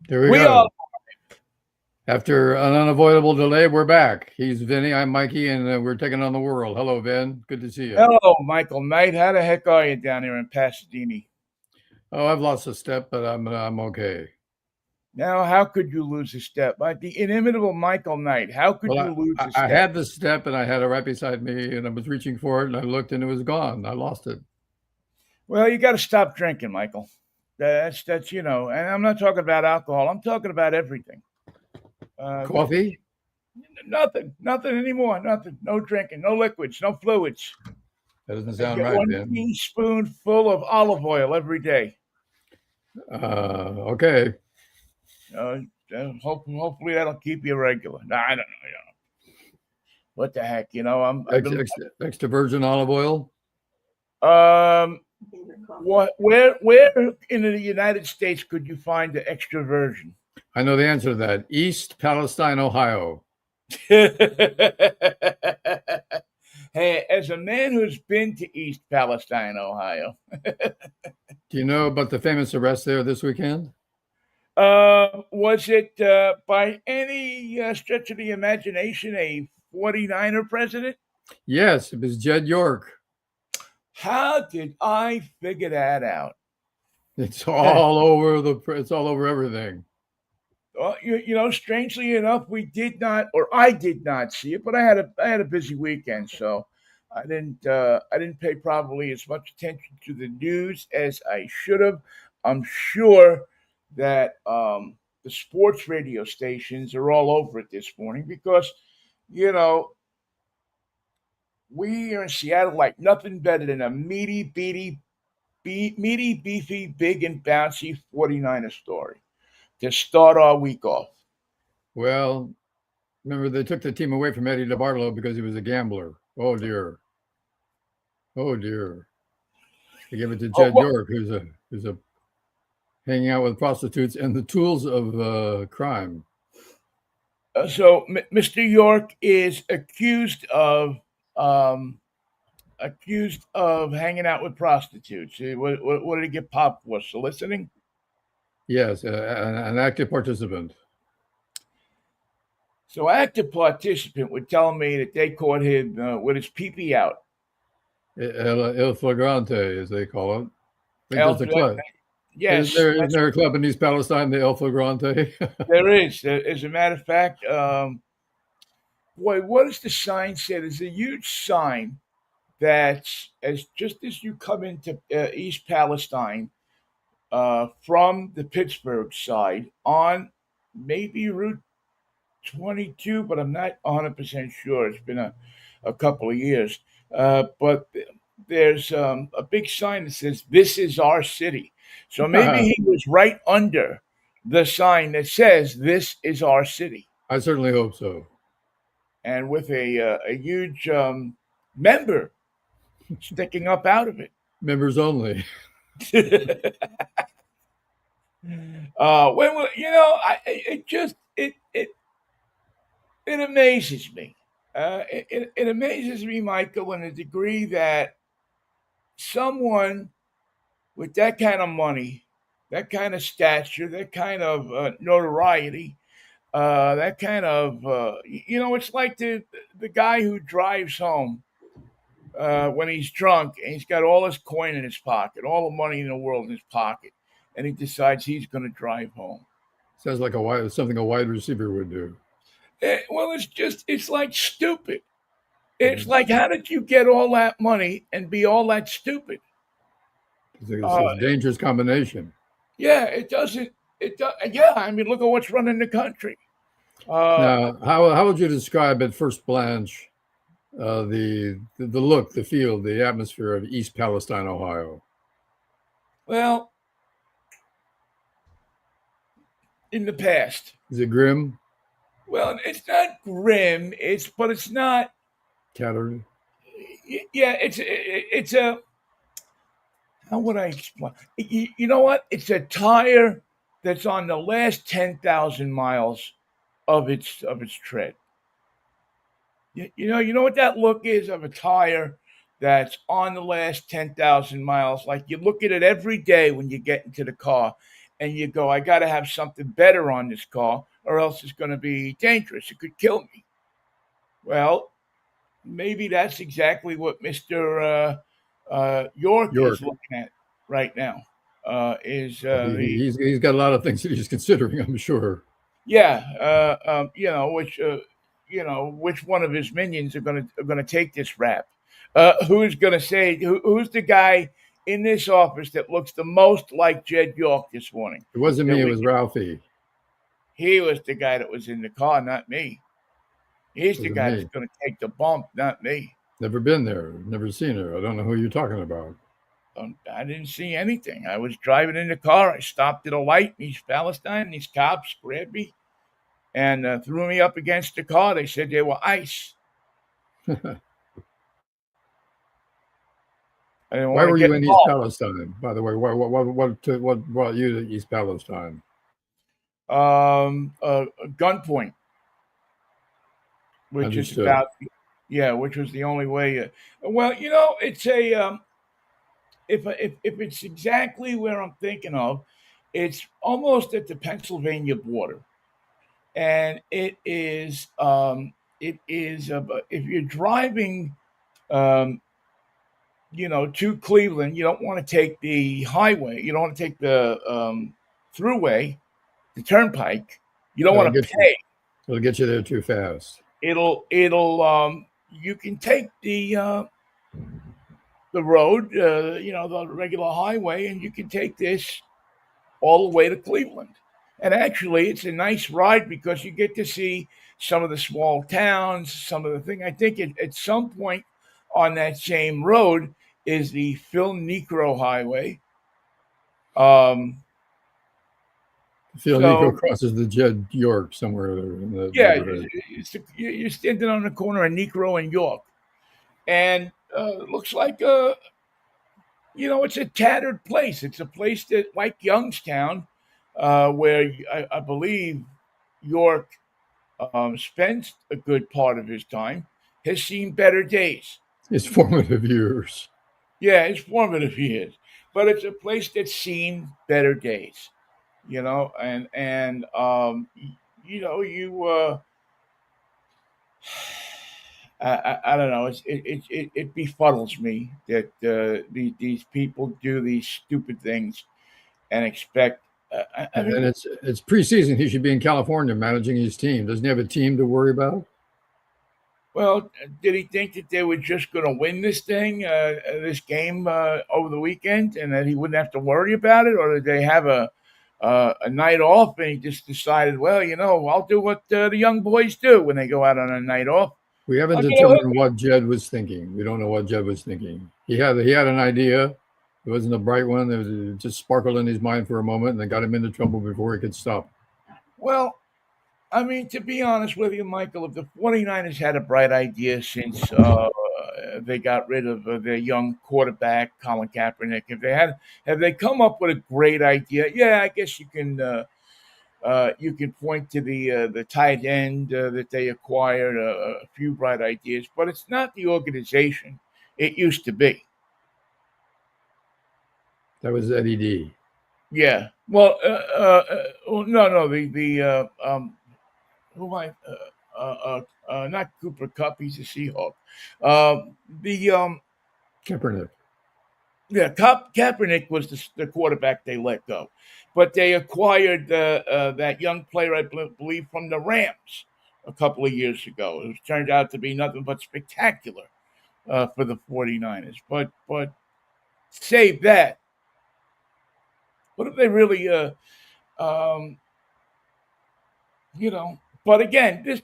Here we We go. are. After an unavoidable delay, we're back. He's Vinnie, I'm Mikey, and we're taking on the world. Hello, Vin. Good to see you. Hello, Michael Knight. How the heck are you down here in Pasadena? Oh, I've lost a step, but I'm okay. Now, how could you lose a step? The inimitable Michael Knight. How could Well, you lose a I step? had the step, and I had it right beside me, and I was reaching for it, and I looked, and it was gone. I lost it. Well, you got to stop drinking, Michael. That's and I'm not talking about alcohol. I'm talking about everything. Uh, Coffee? nothing anymore. Nothing. No drinking. No liquids. No fluids. That doesn't I sound get right, one Vin. teaspoonful of olive oil every day. Okay. Uh, hopefully that'll keep you regular. Nah, I don't know. What the heck? I've been Extra virgin olive oil? Um, where in the United States could you find the extra virgin? I know the answer to that. East Palestine, Ohio. Hey, as a man who's been to East Palestine, Ohio, Do you know about the famous arrest there this weekend? was it by any stretch of the imagination a 49er president? Yes, it was Jed York. How did I figure that out? It's all over it's all over everything. Well, strangely enough, we did not, or I did not see it, but I had a busy weekend, so I didn't pay probably as much attention to the news as I should have. I'm sure that the sports radio stations are all over it this morning because you know we are in Seattle like nothing better than a meaty, beefy, big and bouncy 49er story to start our week off. Well, remember they took the team away from Eddie DeBartolo because he was a gambler. Oh dear. Oh dear. They gave it to Oh, Jed well, York, who's a hanging out with prostitutes and the tools of crime. so Mr. York is um, accused of hanging out with prostitutes. What did he get popped for? Soliciting? Yes, an active participant. So, active participant would tell me that they caught him with his pee out. Il flagrante, as they call it. I think there's El, a club. Isn't yes, there, isn't there a club in East Palestine, the El Flagrante? there is. As a matter of fact, boy, what does the sign say? There's a huge sign that's as just as you come into East Palestine from the Pittsburgh side on maybe Route 22, but I'm not 100% sure. It's been a couple of years. But there's a big sign that says, "This is our city." So maybe I he was right under the sign that says, "This is our city," certainly hope so. and with a huge member sticking up out of it. Members only. It just it amazes me. It amazes me, Michael, in a degree that someone with that kind of money, that kind of stature, that kind of notoriety, that kind of it's like the guy who drives home when he's drunk and he's got all his coin in his pocket, all the money in the world in his pocket, and he decides he's going to drive home. Sounds like something a wide receiver would do. Well, it's like stupid. It's Mhm. like, how did you get all that money and be all that stupid? It's a dangerous combination. Yeah, it doesn't. It does. Yeah, I mean, look at what's running the country. Uh, Now, how would you describe at first blanch the look, the feel, the atmosphere of East Palestine, Ohio? well, in the past, Is it grim, well, it's not grim. But it's not. tattered? Yeah, it's a. How would I explain? You know what? It's a tire that's on the last 10,000 miles of its tread. You know what that look is of a tire that's on the last 10,000 miles. Like you look at it every day when you get into the car and you go, I got to have something better on this car or else it's going to be dangerous. It could kill me. Well, maybe that's exactly what Mr. York York. is looking at right now. Is He's got a lot of things that he's considering, I'm sure. yeah, which one of his minions are gonna take this rap? Who's gonna say who's the guy in this office that looks the most like Jed York this morning? It wasn't That me, it we was Ralphie. He was the guy that was in the car, not me. It He's the wasn't guy that's me. gonna take the bump, not me. Never been there, never seen her. I don't know who you're talking about. I didn't see anything. I was driving in the car. I stopped at a light in East Palestine. These cops grabbed me and threw me up against the car. They said they were ICE. I didn't Why want to were get you in East involved. Palestine, by the way? What brought you to East Palestine? Gunpoint, which is Understood. about which was the only way. Well, it's a if it's exactly where I'm thinking of, it's almost at the Pennsylvania border, and it is if you're driving, um, to Cleveland, you don't want to take the highway. You don't want to take the throughway, the turnpike. You don't It'll want to get you. pay. It'll get you there too fast. It'll you can take the road, the regular highway, and you can take this all the way to Cleveland. And actually, it's a nice ride because you get to see some of the small towns, some of the thing. I think at some point on that same road is the Phil Necro Highway. Phil Nico So crosses the Jed York somewhere in the yeah, neighborhood. you're standing on the corner of Necro and York, and it looks like it's a tattered place. It's a place that, like Youngstown, where I believe York spends a good part of his time, has seen better days. His formative years. Yeah, it's formative years, but it's a place that's seen better days. You I don't know. It befuddles me that these people do these stupid things and expect. I And mean, it's preseason. He should be in California managing his team. Doesn't he have a team to worry about? well, did he think that they were just going to win this game over the weekend, and that he wouldn't have to worry about it, or did they have a night off and he just decided, well, I'll do what the young boys do when they go out on a night off. We haven't I'll get a hook. determined what Jed was thinking. We don't know what Jed was thinking. He had an idea. It wasn't a bright one. It just sparkled in his mind for a moment and then got him into trouble before he could stop. Well, I mean, to be honest with you, Michael, if the 49ers had a bright idea since they got rid of their young quarterback, Colin Kaepernick, have they come up with a great idea? Yeah, I guess you can point to the tight end that they acquired, a few bright ideas, but it's not the organization it used to be. That was Eddie D. Yeah. Well, no, who am I? Not Cooper Cup. He's a Seahawk. The Kaepernick. Yeah, Kaepernick was the quarterback they let go, but they acquired that young player, I believe, from the Rams a couple of years ago. It turned out to be nothing but spectacular for the 49ers. But save that. What if they really, um, But again, this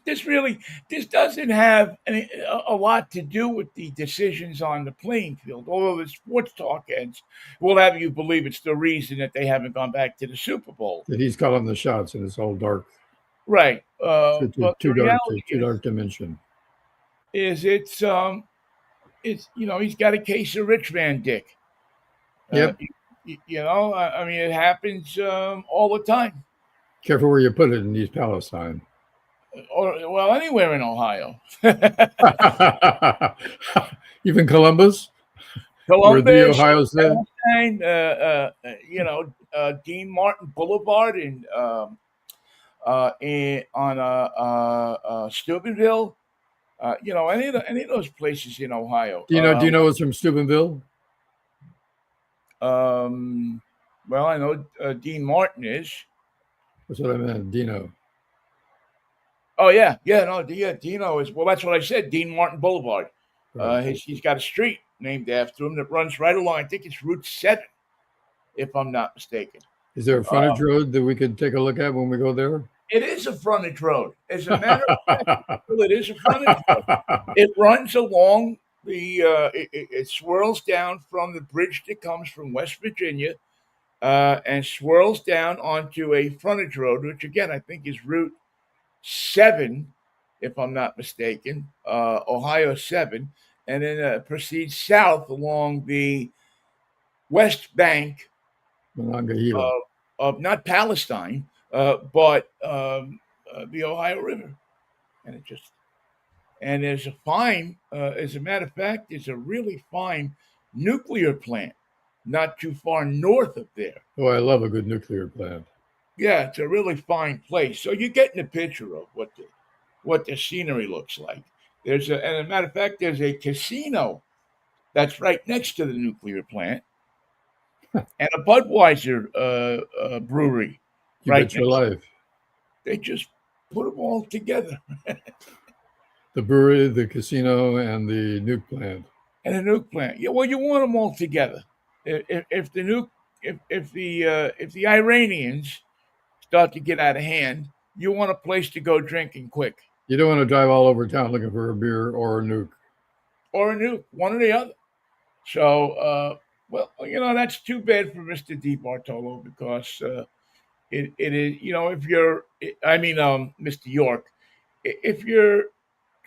doesn't have a lot to do with the decisions on the playing field. Although the sports talk heads will have you believe it's the reason that they haven't gone back to the Super Bowl. That he's calling the shots in this whole dark, Right. But the too dark, reality too dark dimension. is it's he's got a case of rich man dick. Uh, Yep. I mean, it happens all the time. Careful where you put it in East Palestine. or well, anywhere in Ohio. Even Columbus, where the Columbus, Ohio's there. Palestine, Dean Martin Boulevard on Steubenville. Any of those places in Ohio. Do you know it's from Steubenville? Well, I know Dean Martin is. That's what I meant, Dino. Oh yeah, no, yeah, Dino is. Well, that's what I said. Dean Martin Boulevard. Right. He's got a street named after him that runs right along. I think it's Route 7, if I'm not mistaken. Is there a frontage road that we could take a look at when we go there? It is a frontage road. As a matter of fact, it is a frontage road. It runs along it swirls down from the bridge that comes from West Virginia, and swirls down onto a frontage road, which again I think is Route 7, if I'm not mistaken, Ohio 7, and then proceeds south along the west bank Monongahela. of not Palestine, but the Ohio River, and there's a fine. As a matter of fact, there's a really fine nuclear plant not too far north of there. Oh, I love a good nuclear plant. Yeah, it's a really fine place. So you're getting a picture of what the scenery looks like. And as a matter of fact, there's a casino that's right next to the nuclear plant, and a Budweiser brewery You right bet your next. life. They just put them all together. The brewery, the casino, and the nuke plant. And a nuke plant. Yeah, well, you want them all together. If the nuke, if the Iranians start to get out of hand, you want a place to go drinking quick, You don't want to drive all over town looking for a beer or a nuke. or a nuke, one or the other. So, well, that's too bad for Mister Di Bartolo, because it is, if you're, I mean, Mister York, if you're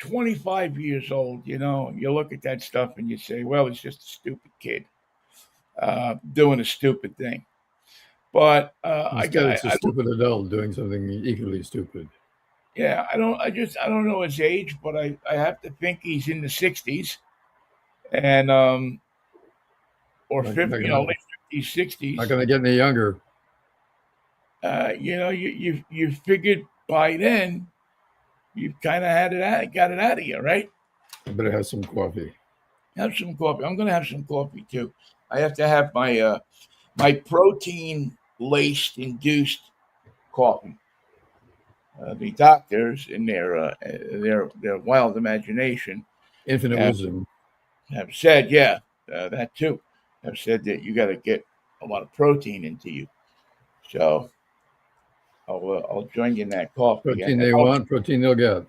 25 years old, you look at that stuff and you say, well, it's just a stupid kid doing a stupid thing. But Instead, it's a stupid adult doing something equally stupid. yeah, I don't know his age, but I have to think he's in the 60s, and or Not, 50, not gonna, late 50s, 60s. not gonna get any younger. You figured by then you've kind of got it out of you, right? I better have some coffee. Have some coffee. I'm gonna have some coffee too. I have to have my protein laced induced coffee. The doctors, in their wild imagination, Infinite have, wisdom. have said, yeah, that too, have said that you got to get a lot of protein into you. So I'll join you in that coffee. Protein they want, protein they'll get.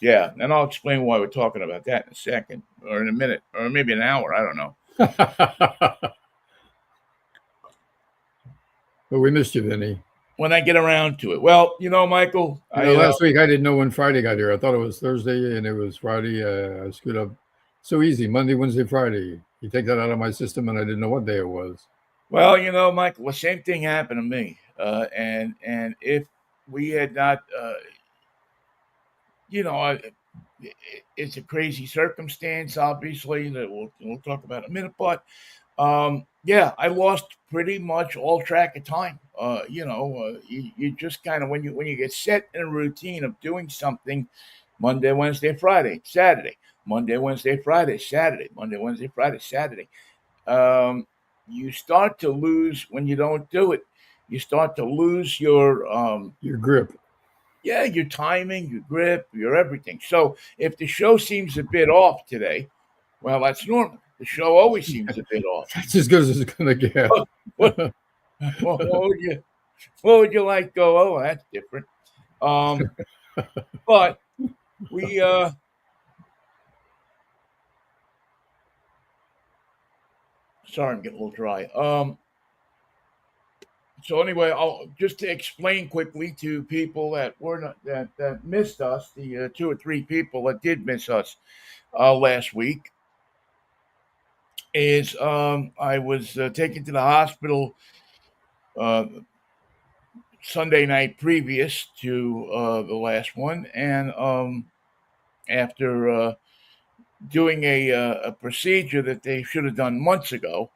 Yeah, and I'll explain why we're talking about that in a second, or in a minute, or maybe an hour. I don't know. But we missed you, Vinny. When I get around to it. Well, Michael, last week I didn't know when Friday got here. I thought it was Thursday and it was Friday. I screwed up. So easy. Monday, Wednesday, Friday. You take that out of my system and I didn't know what day it was. Well, Michael, the same thing happened to me. And if we had not, it's a crazy circumstance, obviously, that we'll talk about in a minute. But yeah, I lost pretty much all track of time. You just kind of, when you get set in a routine of doing something, Monday, Wednesday, Friday, Saturday, Monday, Wednesday, Friday, Saturday, Monday, Wednesday, Friday, Saturday. You start to lose when you don't do it. You start to lose your grip. Yeah, your timing, your grip, your everything. So if the show seems a bit off today, well, that's normal. The show always seems a bit off. That's as good as it's going to get. What would you like? Go, oh, that's different. But we sorry, I'm getting a little dry. So anyway, I'll just to explain quickly to people that were not that missed us, the 2 or 3 people that did miss us last week, is I was taken to the hospital Sunday night previous to the last one, and after doing a procedure that they should have done months ago,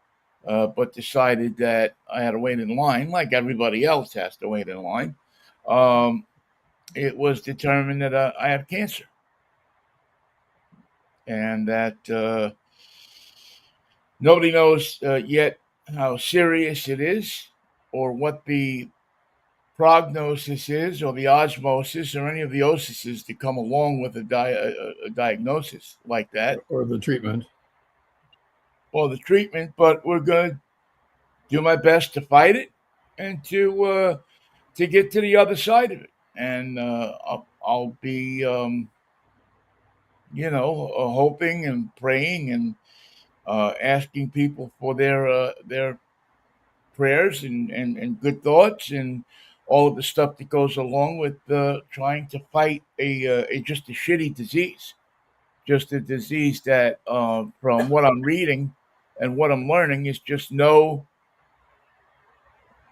but decided that I had to wait in line, like everybody else has to wait in line. It was determined that I have cancer, and that nobody knows yet how serious it is or what the prognosis is or the osmosis or any of the osises that come along with a diagnosis like that or the treatment. or the treatment. But we're going to do my best to fight it and to get to the other side of it. And I'll be, hoping and praying and asking people for their prayers and good thoughts and all of the stuff that goes along with trying to fight a just a shitty disease, just a disease that, from what I'm reading and what I'm learning, is just no.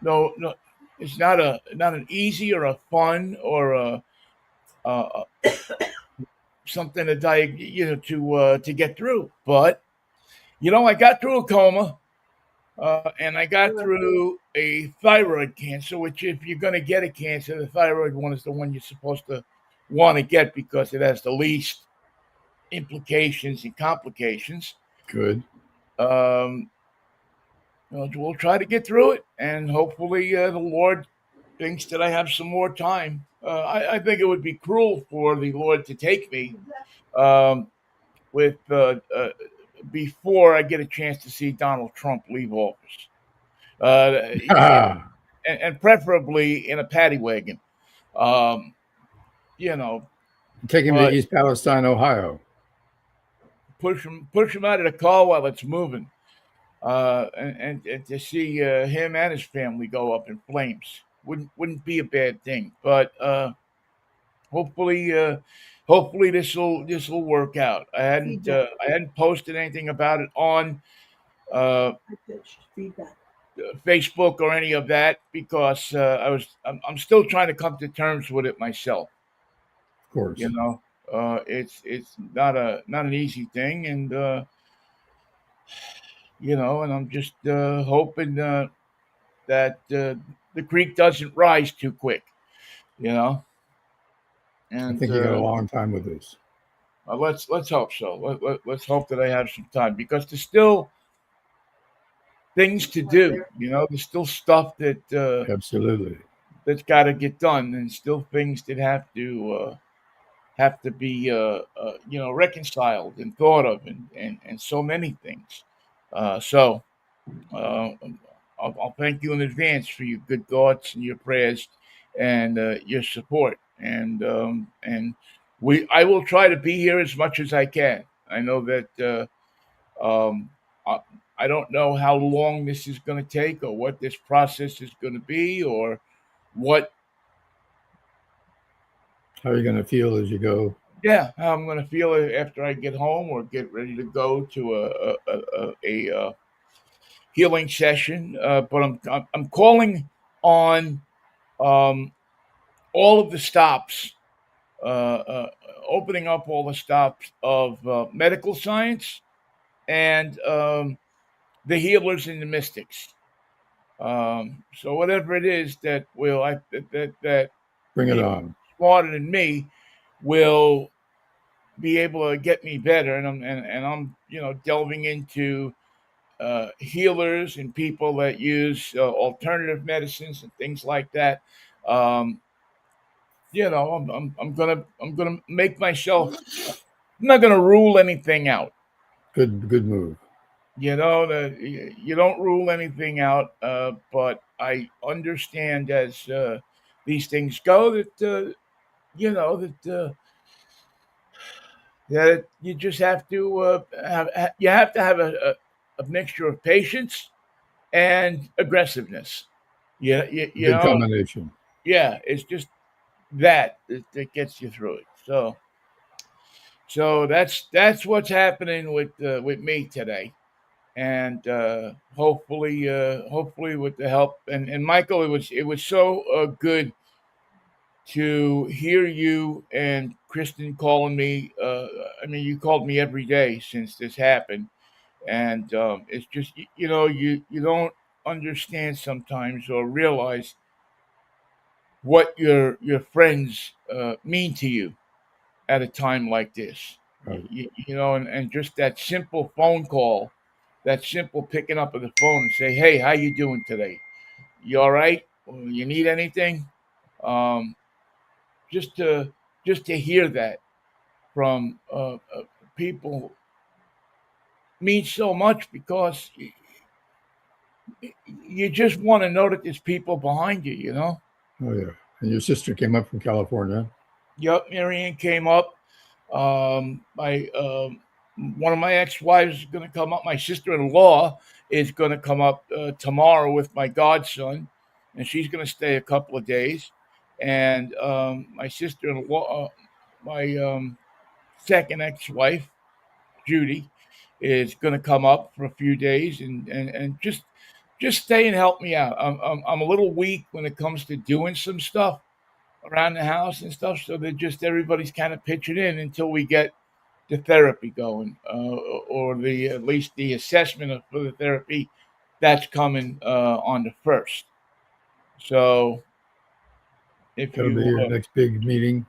It's not an easy or a fun or a something to to get through. But I got through a coma. And I got through a thyroid cancer, which, if you're going to get a cancer, the thyroid one is the one you're supposed to want to get because it has the least implications and complications. Good. We'll try to get through it, and hopefully the Lord thinks that I have some more time. I think it would be cruel for the Lord to take me with before I get a chance to see Donald Trump leave office. And preferably in a paddy wagon. Take him to East Palestine, Ohio. Push him out of the car while it's moving, and to see him and his family go up in flames wouldn't be a bad thing. But hopefully this will work out. I hadn't posted anything about it on Facebook or any of that because I'm still trying to come to terms with it myself. Of course, it's not an easy thing, and and I'm just hoping that the creek doesn't rise too quick, And I think you got a long time with this. Let's hope so. Let's hope that I have some time because there's still things to do. There's still stuff that absolutely that's got to get done, and still things that have to be reconciled and thought of, and so many things. So I'll thank you in advance for your good thoughts and your prayers and your support, and I will try to be here as much as I can. I know that I don't know how long this is going to take or what this process is going to be or how are you going to feel as you go? Yeah, how I'm going to feel after I get home or get ready to go to a healing session. But I'm calling on all of the stops, opening up all the stops of medical science and the healers and the mystics. So whatever it is that that bring it on, smarter than me, will be able to get me better, and I'm delving into healers and people that use alternative medicines and things like that. I'm gonna make myself. I'm not gonna rule anything out. Good move. You don't rule anything out, but I understand as these things go that that you just have to have a mixture of patience and aggressiveness. Good combination. Yeah, it's just that gets you through it. So that's what's happening with me today. and hopefully with the help and Michael, it was so good to hear you and Kristen calling me. I mean, you called me every day since this happened, and it's just you don't understand sometimes or realize what your friends mean to you at a time like this. Right. And just that simple phone call, that simple picking up of the phone and say, "Hey, how you doing today? You all right? You need anything?" Um, just to just to hear that from people means so much because you just want to know that there's people behind you. Oh yeah. And your sister came up from California. Yep, Marianne came up. My one of my ex-wives is going to come up. My sister-in-law is going to come up tomorrow with my godson, and she's going to stay a couple of days. And my sister-in-law, my second ex-wife, Judy, is going to come up for a few days and just stay and help me out. I'm a little weak when it comes to doing some stuff around the house and stuff. So they're just everybody's kind of pitching in until we get the therapy going, or the at least the assessment for the therapy that's coming on the first. So if That'll be you, your next big meeting.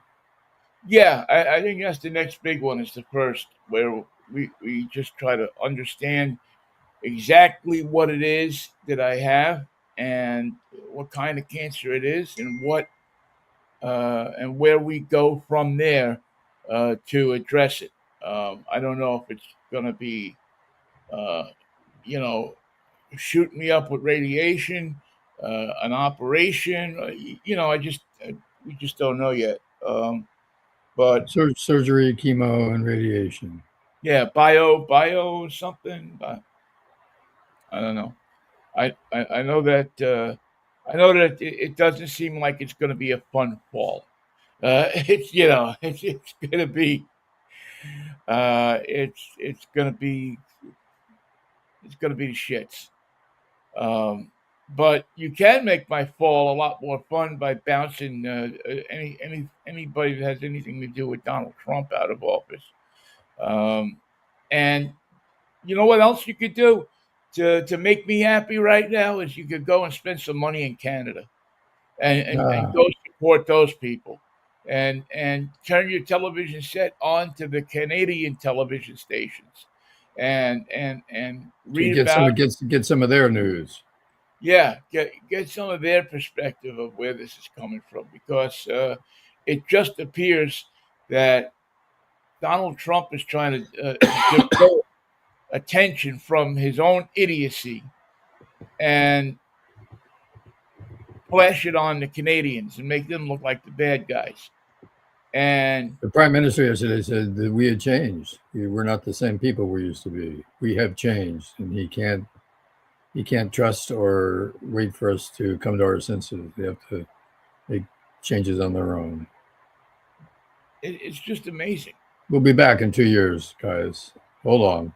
yeah, I think that's the next big one is the first, where we just try to understand exactly what it is that I have and what kind of cancer it is and where we go from there to address it. I don't know if it's going to be, uh, you know, shoot me up with radiation, an operation. We just don't know yet. But Surgery, chemo, and radiation. yeah, bio something. I don't know. I know that it doesn't seem like it's going to be a fun fall. It's going to be it's gonna be the shits. Um, but you can make my fall a lot more fun by bouncing anybody that has anything to do with Donald Trump out of office. Um, and you know what else you could do to make me happy right now is you could go and spend some money in Canada and Ah, go support those people and turn your television set on to the Canadian television stations and to read about get some of their news. yeah get some of their perspective of where this is coming from because it just appears that Donald Trump is trying to divert attention from his own idiocy and flash it on the Canadians and make them look like the bad guys. And The prime minister yesterday said that we had changed. We're not the same people we used to be. We have changed, and he can't trust or wait for us to come to our senses. They have to make changes on their own. it's just amazing. We'll be back in 2 years, guys. Hold on.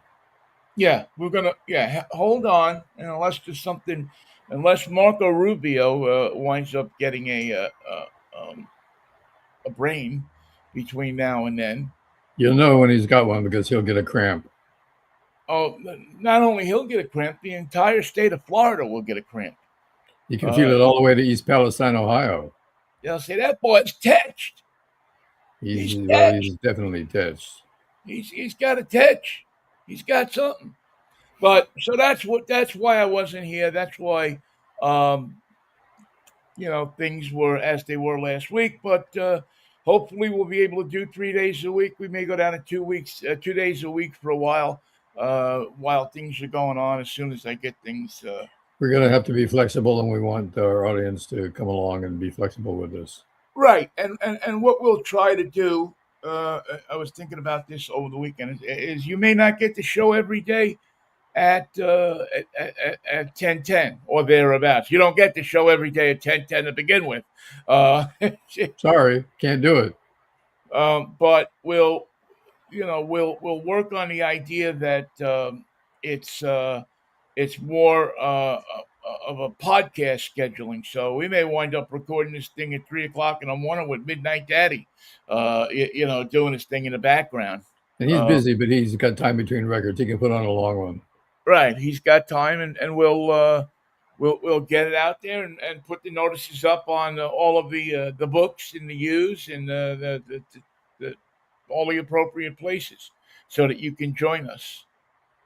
Yeah, we're gonna. Yeah, hold on, and unless Marco Rubio winds up getting a brain between now and then. You'll know when he's got one because he'll get a cramp. Oh, not only he'll get a cramp, the entire state of Florida will get a cramp. You can feel it all the way to East Palestine, Ohio. They'll say that boy's touched. He's He's well, touched. he's definitely touched. He's got a touch. He's got something. But so that's why I wasn't here. That's why um, things were as they were last week. But hopefully, we'll be able to do 3 days a week. We may go down to 2 weeks, 2 days a week for a while things are going on. As soon as I get things, We're going to have to be flexible, and we want our audience to come along and be flexible with us. right. And what we'll try to do. I was thinking about this over the weekend. Is you may not get the show every day at 10:10 or thereabouts. You don't get the show every day at 10:10 to begin with. Uh, Sorry, can't do it. but we'll work on the idea that it's more of a podcast scheduling. So we may wind up recording this thing at 3 o'clock in the morning with Midnight Daddy, doing his thing in the background. And he's busy, but he's got time between records. He can put on a long one. Right, he's got time, and we'll get it out there and put the notices up on all of the books and the U's and the all the appropriate places so that you can join us.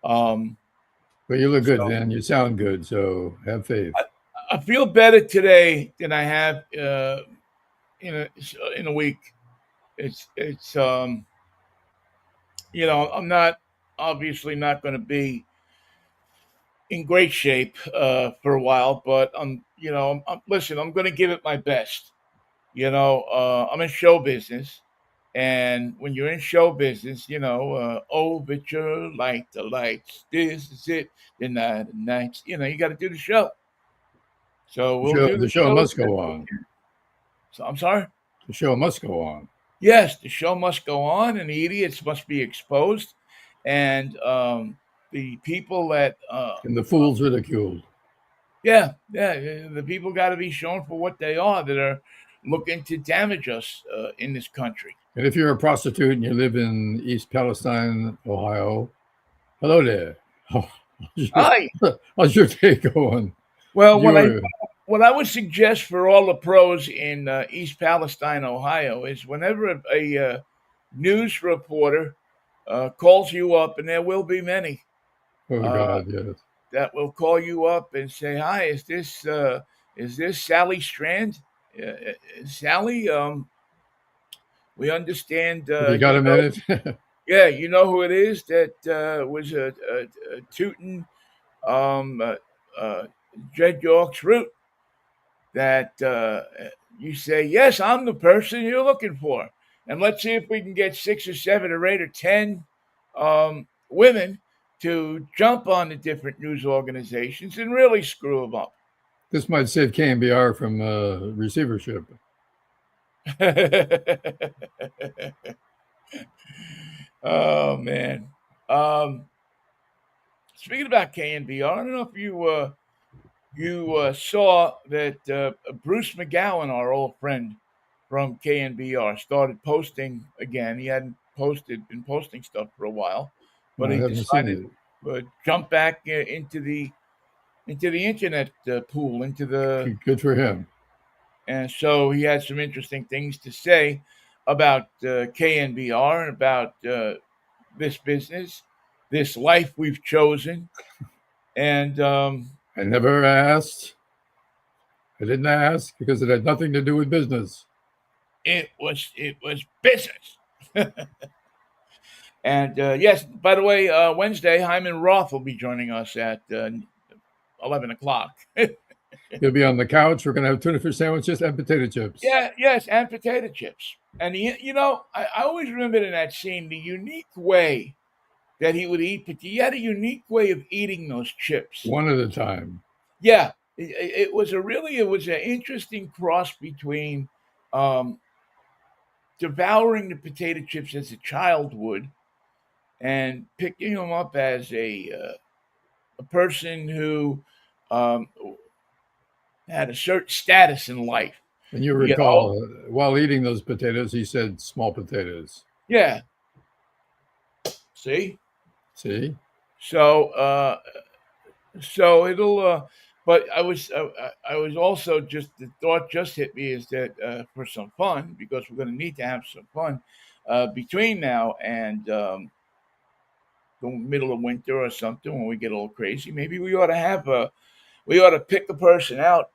But you look good, man. You sound good, so have faith. I feel better today than I have in a week. It's I'm not obviously not going to be in great shape for a while, but listen, I'm going to give it my best. I'm in show business, and when you're in show business, overture, light the lights, this is it, the night of nights. You got to do the show. So we'll do the show must go on. So I'm sorry? The show must go on. Yes, the show must go on, and the idiots must be exposed, and the people that and the fools ridiculed. Yeah, the people got to be shown for what they are that are looking to damage us in this country. And if you're a prostitute and you live in East Palestine, Ohio, hello there. Hi. How's your day going? Well, what I would suggest for all the pros in East Palestine, Ohio, is whenever a news reporter calls you up, and there will be many. Oh God, yes. That will call you up and say, "Hi, is this Sally Strand? Sally, we understand. You got a minute? Yeah, you know who it is that was tooting Jed York's root. That you say, yes, I'm the person you're looking for, and let's see if we can get 6 or 7 or 8 or 10 women to jump on the different news organizations and really screw them up." This might save KNBR from receivership. Oh, man. Speaking about KNBR, I don't know if you saw that Bruce McGowan, our old friend from KNBR, started posting again. He hadn't been posting stuff for a while, but he decided to jump back into the internet pool, into the. Good for him. And so he had some interesting things to say about KNBR and about this business, this life we've chosen. And I never asked. I didn't ask because it had nothing to do with business. It was business. And yes, by the way, Wednesday, Hyman Roth will be joining us at 11 o'clock. He'll be on the couch. We're going to have tuna fish sandwiches and potato chips. Yeah, yes, and potato chips. And I always remember in that scene the unique way that he would eat, but he had a unique way of eating those chips. One at a time. Yeah, it was an interesting cross between devouring the potato chips as a child would, and picking them up as a person who had a certain status in life. And you recall, while eating those potatoes, he said small potatoes. Yeah. See? So it'll. But I was also the thought just hit me is that for some fun, because we're going to need to have some fun between now and the middle of winter or something, when we get a little crazy, maybe we ought to pick a person out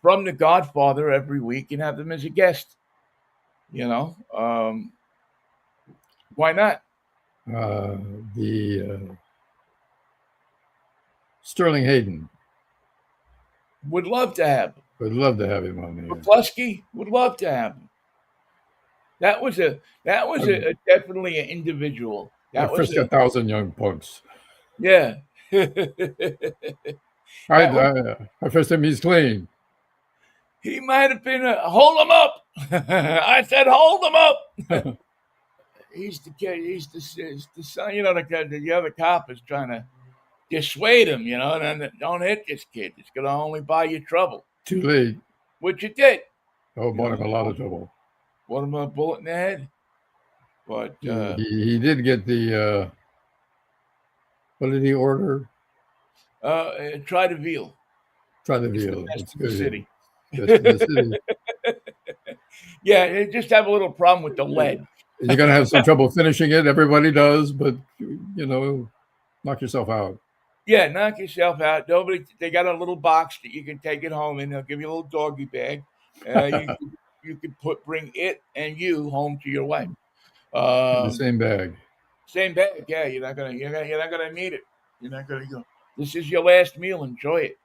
from The Godfather every week and have them as a guest. Why not? Sterling Hayden. Would love to have him. Would love to have him on the air. McCluskey would love to have him. That was a definitely an individual. That was 1,000 young punks. Yeah. I first time he's clean. He might have been hold him up. I said hold him up. he's the kid. He's the son. You know, the other cop is trying to dissuade him. You know, and then don't hit this kid. It's gonna only buy you trouble. Too late. Which it did. Oh, You bought know, him a lot of trouble. bought him a bullet in the head. But He did get the. What did he order? try to veal. Try the It's the veal. best It's in the good. city. Best in the city. Yeah, they just have a little problem with the lead. You're going to have some trouble finishing it. Everybody does, but knock yourself out. Yeah, knock yourself out. Nobody. They got a little box that you can take it home in. They'll give you a little doggy bag. You could bring it and you home to your wife. In the same bag. Same bag. Yeah, you're not gonna need it. You're not gonna go. This is your last meal. Enjoy it.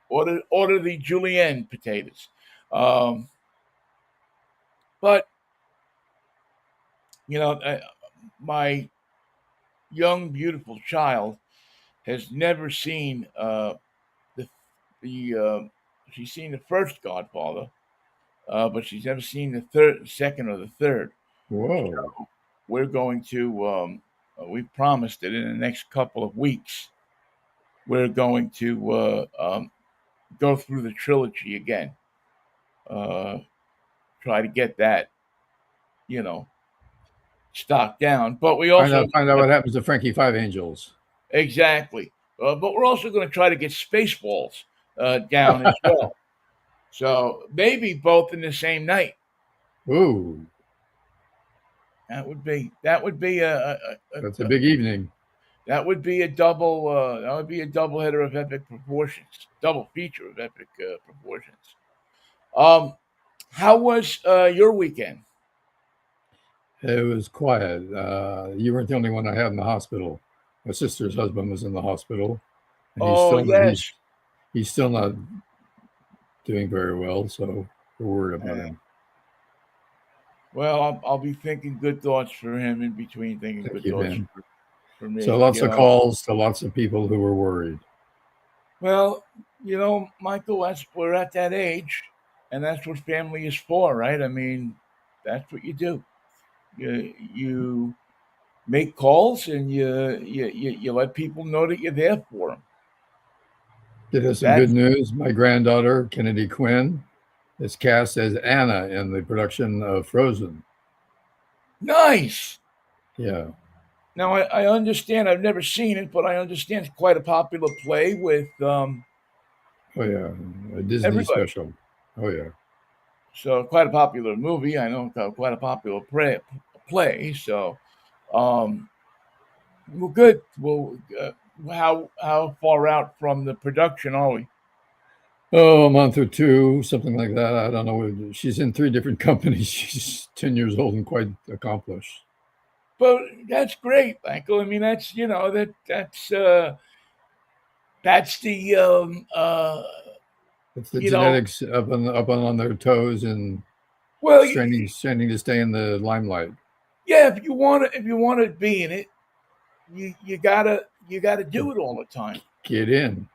Order the julienne potatoes. But you know, my young beautiful child has never seen the she's seen the first Godfather, but she's never seen the second, or the third. Whoa! So we're going to. We promised that in the next couple of weeks, we're going to go through the trilogy again. Try to get that, you know, stocked down. But we also Find out what happens to Frankie Five Angels. exactly. But we're also going to try to get Spaceballs down as well. So maybe both in the same night. Ooh, That would be that's a big evening. that would be a double that would be a double header of epic proportions, double feature of epic proportions. How was your weekend? It was quiet. You weren't the only one I had in the hospital. My sister's husband was in the hospital, and Oh yes. he's still not doing very well. So we're worried about him. Well, I'll be thinking good thoughts for him in between thinking Thank good you, thoughts man. for me. So lots of calls to lots of people who were worried. Well, Michael, we're at that age, and that's what family is for, right? I mean, that's what you do. You make calls and you let people know that you're there for them. Did have some good That's news. My granddaughter, Kennedy Quinn, is cast as Anna in the production of Frozen. nice. Yeah. Now I understand. I've never seen it, but I understand it's quite a popular play with Oh, yeah. A Disney everybody. special. Oh, yeah. So quite a popular movie. I know quite a popular play. So, well, good. Well, how far out from the production are we? Oh, a month or two, something like that. I don't know. She's in 3 different companies. She's 10 years old and quite accomplished. But that's great, Michael. I mean, that's the It's the you know genetics up on their toes and well straining to stay in the limelight. yeah. If you want to be in it, you gotta do it all the time. Get in.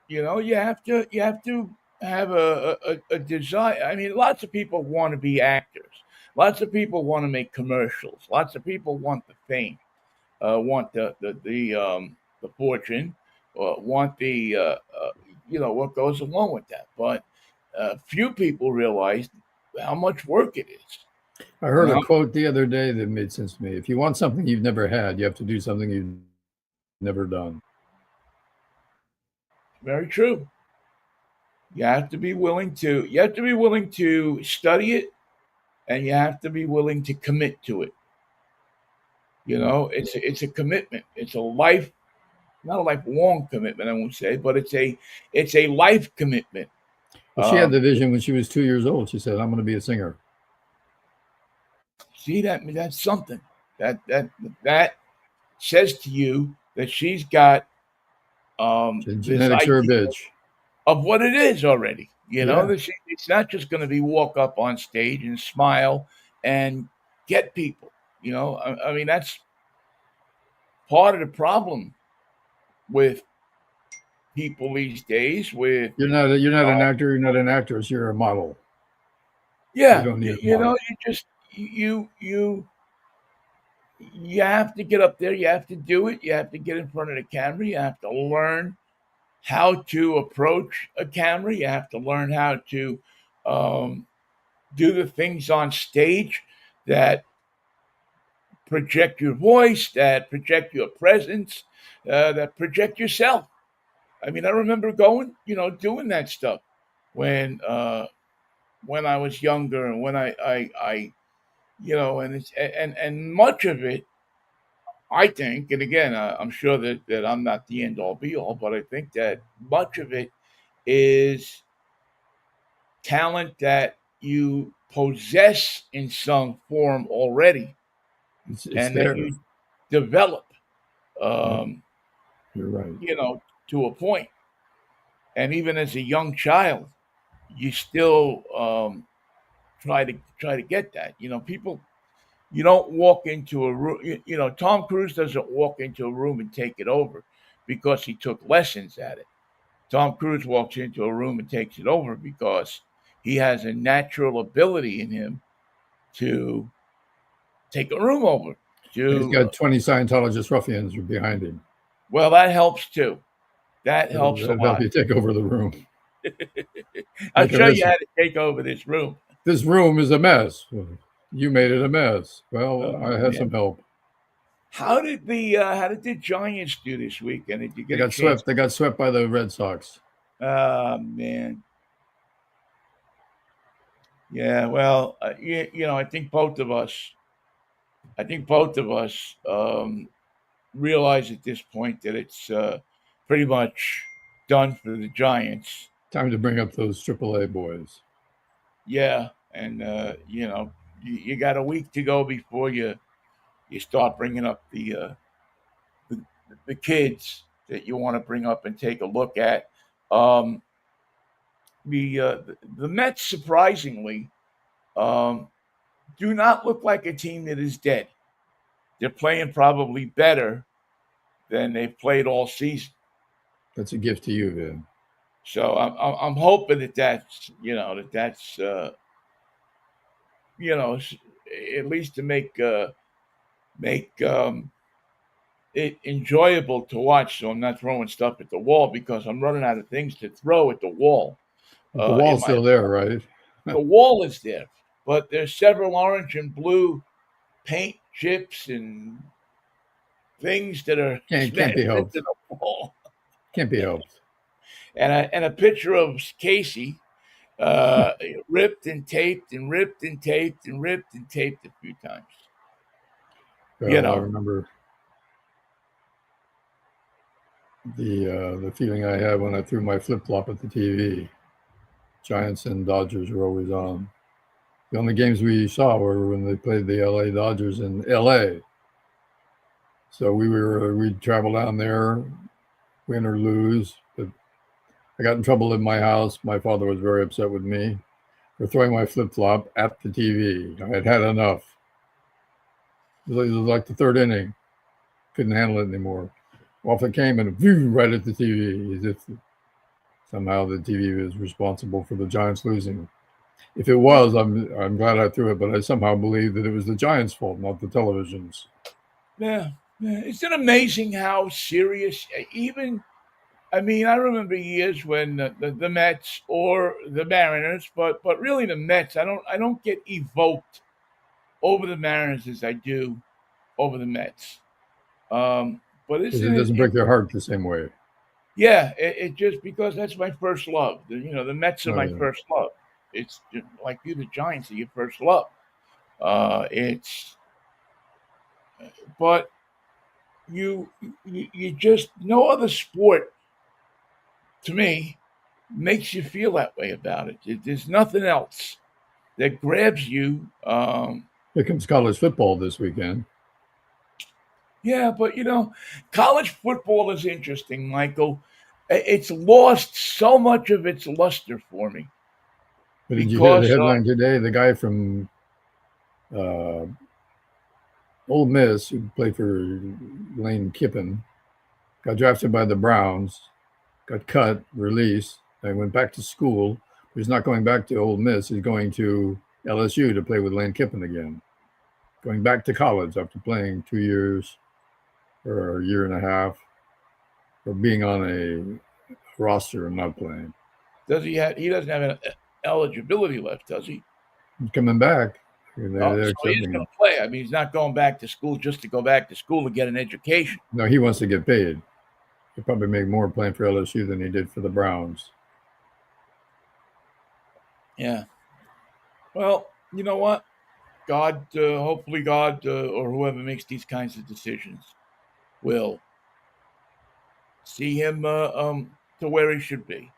You have to have a desire. I mean, lots of people want to be actors. Lots of people want to make commercials. Lots of people want the fame, want the fortune, want the what goes along with that. But few people realize how much work it is. I And heard a how quote the other day that made sense to me. If you want something you've never had, you have to do something you've never done. very true. You have to be willing to study it, and you have to be willing to commit to it. It's a commitment. It's a life, not a lifelong commitment, I won't say, but it's a life commitment. Well, she had the Um, vision when she was 2 years old. She said, "I'm going to be a singer." See that's something that says to you that she's got this Genetics are a idea bitch. of what it is already. Yeah. That it's not just going to be walk up on stage and smile and get people. I mean that's part of the problem with people these days. With You're not an actor. You're not an actress. You're a model. You yeah, don't need a you model. just you you have to get up there. You have to do it. You have to get in front of the camera. You have to learn how to approach a camera. You have to learn how to um, do the things on stage that project your voice, that project your presence, that project yourself. I mean, I remember going, doing that stuff when when I was younger, and when I and it's and much of it, I think, and again, I'm sure that I'm not the end all be all, but I think that much of it is talent that you possess in some form already, It's and that there. you develop, Yeah, um, you're right. you know, to a point. And even as a young child, you still try to get that. People. You don't walk into a room. Tom Cruise doesn't walk into a room and take it over because he took lessons at it. Tom Cruise walks into a room and takes it over because he has a natural ability in him to take a room over. And he's To got 20 Scientologist ruffians behind him. Well, that helps too. That helps a That'll help lot. you take over the room. I'll Make a show mess. you how to take over this room. This room is a mess. You made it a mess. Well, Oh I have man, some help. how did the Giants do this weekend? Did you They get a got chance? swept. They got swept by the Red Sox. Man, yeah. Well, I think both of us realize at this point that it's pretty much done for the Giants. Time to bring up those AAA boys. Yeah, and you got a week to go before you start bringing up the, the kids that you want to bring up and take a look at. Um, the Mets, surprisingly, um, do not look like a team that is dead. They're playing probably better than they've played all season. That's a gift to you, Vin. So I'm hoping that's at least to make it enjoyable to watch. So I'm not throwing stuff at the wall because I'm running out of things to throw at the wall. But the In wall's my still there, right? The wall is there, but there's several orange and blue paint chips and things that are Can't be smashed into helped. the wall, Can't be helped. and a picture of Casey uh, ripped and taped and ripped and taped and ripped and taped a few times. You Well, I know, remember the feeling I had when I threw my flip flop at the TV. Giants and Dodgers were always on. The only games we saw were when they played the LA Dodgers in LA. So we'd travel down there, win or lose. But I got in trouble in my house. My father was very upset with me for throwing my flip flop at the TV. I had had enough. It was like the third inning. Couldn't handle it anymore. Off it came and right at the TV, as if somehow the TV was responsible for the Giants losing. If it was, I'm glad I threw it, but I somehow believe that it was the Giants' fault, not the television's. yeah, yeah. It's it amazing how serious even. I mean, I remember years when the Mets or the Mariners, but really the Mets. I don't get evoked over the Mariners as I do over the Mets. But Because it doesn't break your heart the same way. yeah, it just because that's my first love. The Mets are Oh, my yeah. first love. It's just like you, the Giants are your first love. It's but you just no other sport to me makes you feel that way about it. There's nothing else that grabs you. Here comes college football this weekend. Yeah, but college football is interesting, Michael. It's lost so much of its luster for me But did you hear the because headline today? The guy from uh, Ole Miss, who played for Lane Kiffin, got drafted by the Browns, got cut, released, and went back to school. He's not going back to Ole Miss. He's going to LSU to play with Lane Kiffin again. going back to college after playing 2 years or a year and a half, or being on a roster and not playing. Does he have? He doesn't have an eligibility left, does he? He's coming back. Oh, They're so he is accepting going him. to play. I mean, he's not going back to school just to go back to school to get an education. No, he wants to get paid. He'll probably make more playing for LSU than he did for the Browns. Yeah. Well, you know what? God, hopefully, God or whoever makes these kinds of decisions will see him to where he should be.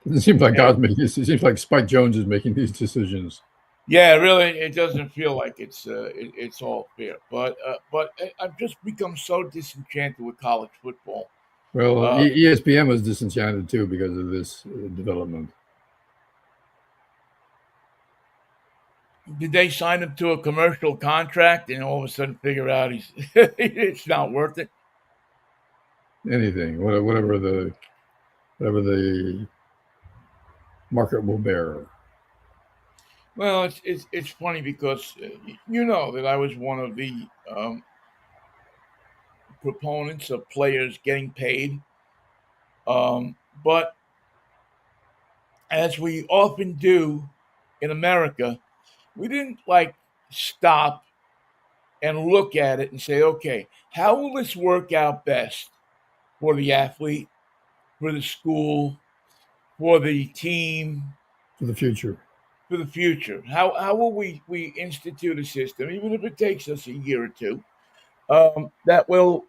It seems like And God's making. It seems like Spike Jones is making these decisions. yeah, really, it doesn't feel like it's all fair. But I've just become so disenchanted with college football. Well, Uh, ESPN was disenchanted too because of this development. did they sign him to a commercial contract and all of a sudden figure out he's it's not worth it? Anything, whatever the market will bear. Well, it's funny because you know that I was one of the proponents of players getting paid, but as we often do in America, we didn't like stop and look at it and say, okay, how will this work out best for the athlete, for the school, for the team, For the future. for the future? How will we institute a system, even if it takes us a year or two, that will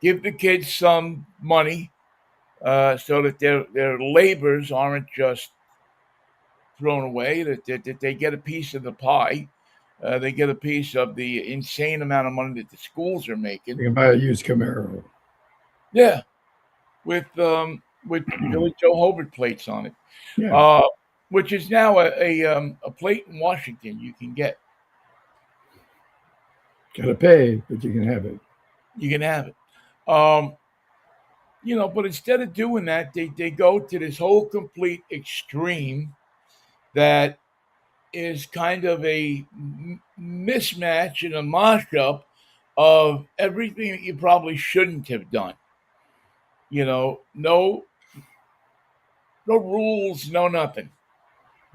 give the kids some money so that their labors aren't just thrown away, that they get a piece of the pie. They get a piece of the insane amount of money that the schools are making. You can buy a used Camaro. Yeah, with Billy Joe Hobart plates on it, Yeah, uh, which is now a plate in Washington you can get. gotta pay, but you can have it. You can have it. Um, but instead of doing that, they go to this whole complete extreme that is kind of a mismatch and a mashup of everything that you probably shouldn't have done. No rules, no nothing.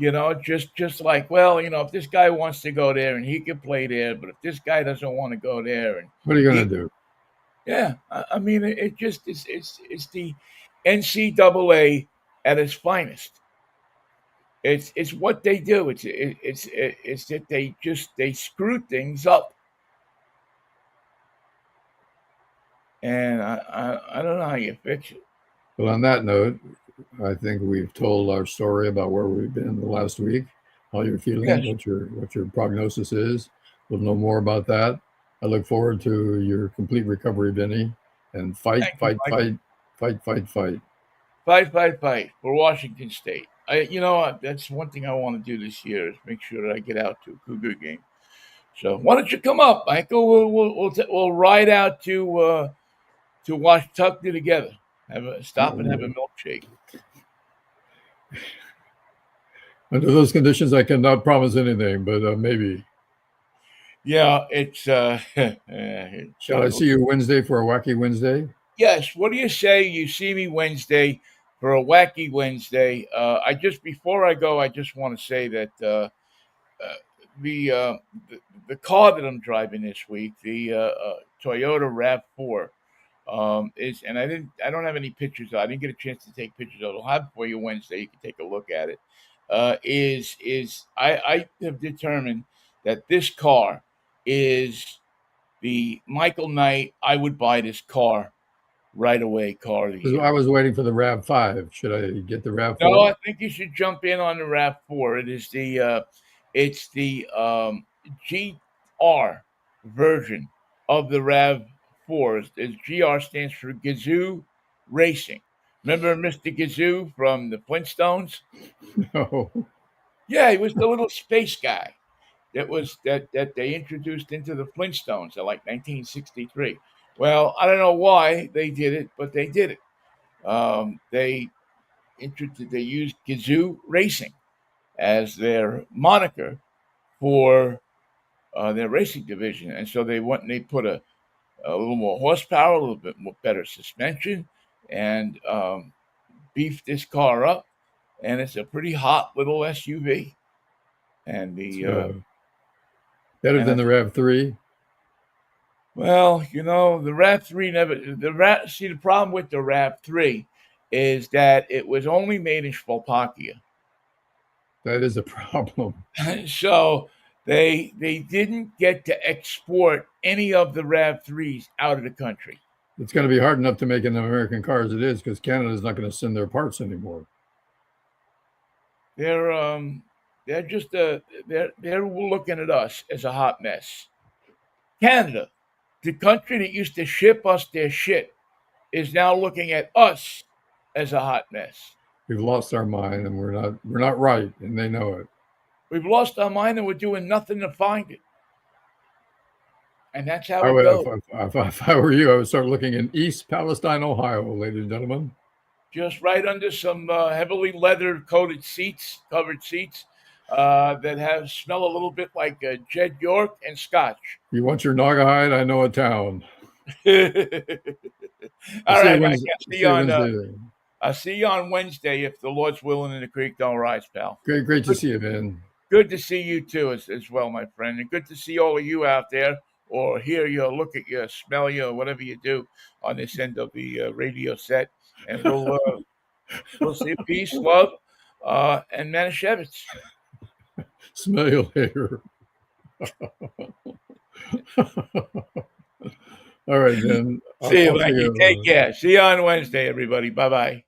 Just like, well, if this guy wants to go there and he can play there, but if this guy doesn't want to go there and What are you gonna he, do? yeah, I mean, it just it's the NCAA at its finest. It's what they do. It's that they screw things up, and I don't know how you fix it. Well, on that note, I think we've told our story about where we've been the last week, how you're feeling, Yes, what your prognosis is. We'll know more about that. I look forward to your complete recovery, Vinny, and fight, thank you, fight, Mikey. fight, fight, fight, fight. Fight for Washington State. That's one thing I want to do this year is make sure that I get out to a Cougar game. So why don't you come up, Michael? We'll ride out to Washington together. Have a stop and have a milkshake. Under those conditions, I cannot promise anything, but maybe. Yeah, it's Shall I God. see you Wednesday for a wacky Wednesday? Yes. What do you say? You see me Wednesday for a wacky Wednesday. I just before I go, I just want to say that uh, the, uh, the the car that I'm driving this week, the Toyota Rav4, is and I don't have any pictures. I didn't get a chance to take pictures of it. I'll have it for you Wednesday. You can take a look at it. Is I have determined that this car is the Michael Knight. I would buy this car right away. Car of the 'Cause year. I was waiting for the Rav 5. Should I get the Rav No, 4? I think you should jump in on the Rav4. It's the GR version of the Rav4. GR stands for Gazoo Racing. Remember Mr. Gazoo from the Flintstones? No. Yeah, he was the little space guy that they introduced into the Flintstones in like 1963. Well, I don't know why they did it, but they did it. They used Gazoo Racing as their moniker for their racing division, and so they went and they put a little more horsepower, a little bit more better suspension, and beefed this car up, and it's a pretty hot little SUV. And the So better and than I, the Rav3. well, the Rav 3 never the Rav. See, the problem with the Rav 3 is that it was only made in Slovakia, That is a problem. so they didn't get to export any of the Rav 3s out of the country. It's going to be hard enough to make an American car as it is because Canada's not going to send their parts anymore. They're just they're looking at us as a hot mess. Canada, the country that used to ship us their shit, is now looking at us as a hot mess. We've lost our mind and we're not right, and they know it. We've lost our mind and we're doing nothing to find it. And that's how I it would, goes. if I were you, I would start looking in East Palestine, Ohio, ladies and gentlemen. Just right under some heavily leather covered seats that smell a little bit like Jed York and Scotch. You want your Naugahyde? I know a town. All right, Mike. Wednesday. I'll see you on Wednesday if the Lord's willing and the creek don't rise, pal. Great to see you, man. Good to see you too, as well, my friend, and good to see all of you out there, or hear you, look at you, smell you, or whatever you do on this end of the radio set. And we'll see peace, love, and Manischewitz. Smell you later. All right, then. See you, Mikey. Take care. See you on Wednesday, everybody. Bye-bye.